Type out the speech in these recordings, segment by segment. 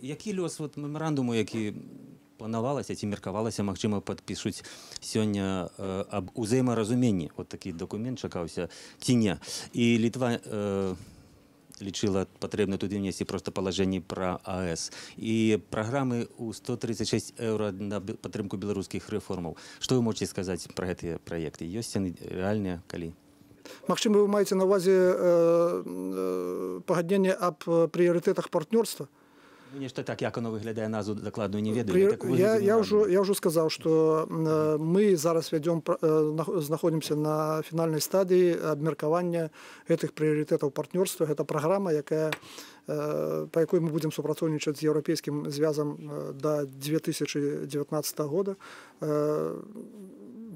Які лёс мемарандуму, які планавалася ці меркавалася, магчыма, падпішуць сёння аб узаемаразуменні? Вот такі дакумент чакаўся ці не? І Літва лічыла патрэбна туды внесці просто палажэнні пра АЭС. І праграмы ў 136 еўра на падтрымку беларускіх рэформаў. Што вы можаце сказаць пра гэтыя праекты? Ёсць яны рэальныя, калі? Магчыма, вы маеце на ўвазе пагадненне аб прыярытэтах партнёрства? Нешта так, як оно выглядае, назву дакладную не ведаю. Я ўжо сказаў, што мы зараз знаходзімся на фінальнай стадыі абмеркавання гэтых прыярытэтаў партнёрства. Гэта праграма, па якой мы будзем супрацоўнічаць з еўрапейскім звязам да 2019 года.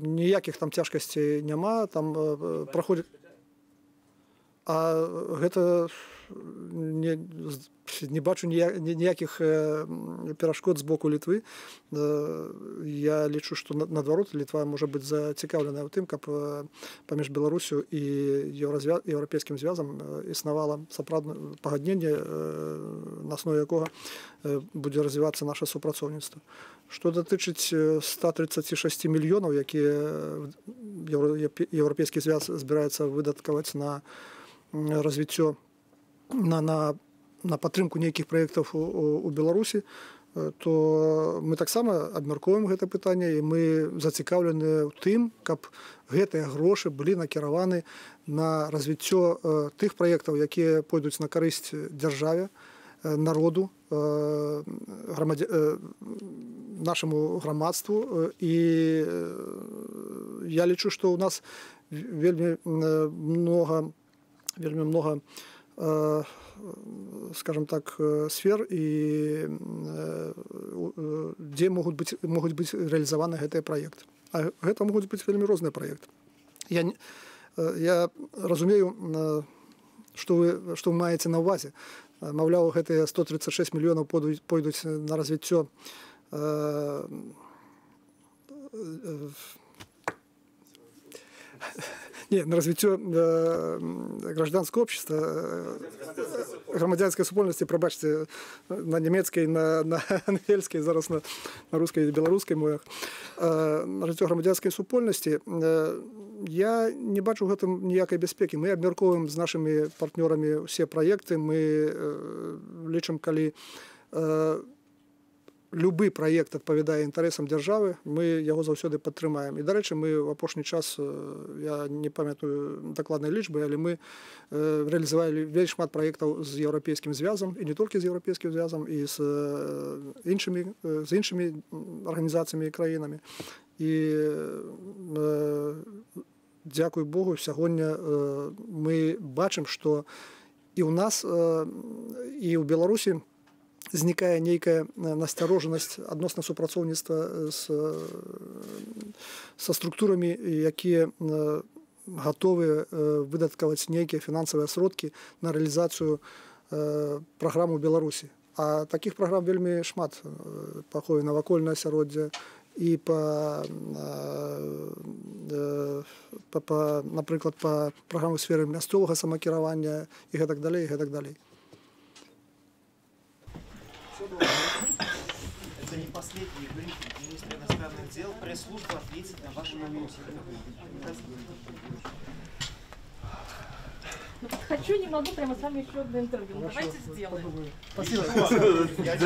Ніякіх там цяжкасцей няма, там праходзіць. А гэта не бачу ніякіх перашкод з боку Літвы. Я лічу, што наадварот Літва можа быць зацікаўленая ў тым, каб паміж Беларусю і еўрапейскім звязам існавала сапраўднае пагадненне, на аснове якога будзе развівацца наша супрацоўніцтва. Што датычыць 136 мільёнаў, якія еўрапейскі звяз збіраецца выдаткаваць на развіццё, на падтрымку нейкіх праектаў у Беларусі, то мы таксама абмяркоўваем гэта пытанне, і мы зацікаўлены ў тым, каб гэтыя грошы былі накіраваны на развіццё тых праектаў, якія пойдуць на карысць дзяржаве, народу, нашаму грамадству. І я лічу, што ў нас вельмі много, скажем так, сфер, дзе могуць быць рэалізаваны гэтыя праекты. А гэта могуць быць вельмі розныя праекты. Я разумею, што вы маеце на ўвазе. Маўляў, гэтыя 136 мільёнаў пойдуць на развіццё на развіццё гражданского общества, грамадзянскай супольнасці, прабачце, на нямецкай, на ангельскай, зараз на рускай і беларускай мовах. На развіццё грамадзянскай супольнасці я не бачу ў гэтым ніякай бяспекі. Мы абмяркоўваем з нашымі партнёрамі ўсе праекты. Мы лічым, калі любы праект адпавядае інтарэсам дзяржавы, мы яго заўсёды падтрымаем. І, дарэчы, мы ў апошні час, я не памятаю дакладнай лічбы, але мы рэалізавалі вельмі шмат праектаў з еўрапейскім звязам, і не толькі з еўрапейскім звязам, і з іншымі арганізацыямі і краінамі. І дзякуй Богу, сягоння мы бачым, што і ў нас, і ў Беларусі знікае нейкая насцярожанасць адносна супрацоўніцтва са структурамі, якія гатовыя выдаткаваць нейкія фінансавыя сродкі на рэалізацыю праграм у Беларусі. А такіх праграм вельмі шмат па ахове навакольнае асяроддзе і напрыклад, па праграму сферы мясцовага самакіравання і гэтак далей, і гэтак далей. Это не последний брифинг министра иностранных дел. Пресс-служба ответит на ваши вопросы. Хочу, не могу, прямо с вами еще одно интервью. Давайте сделаем. Спасибо. Я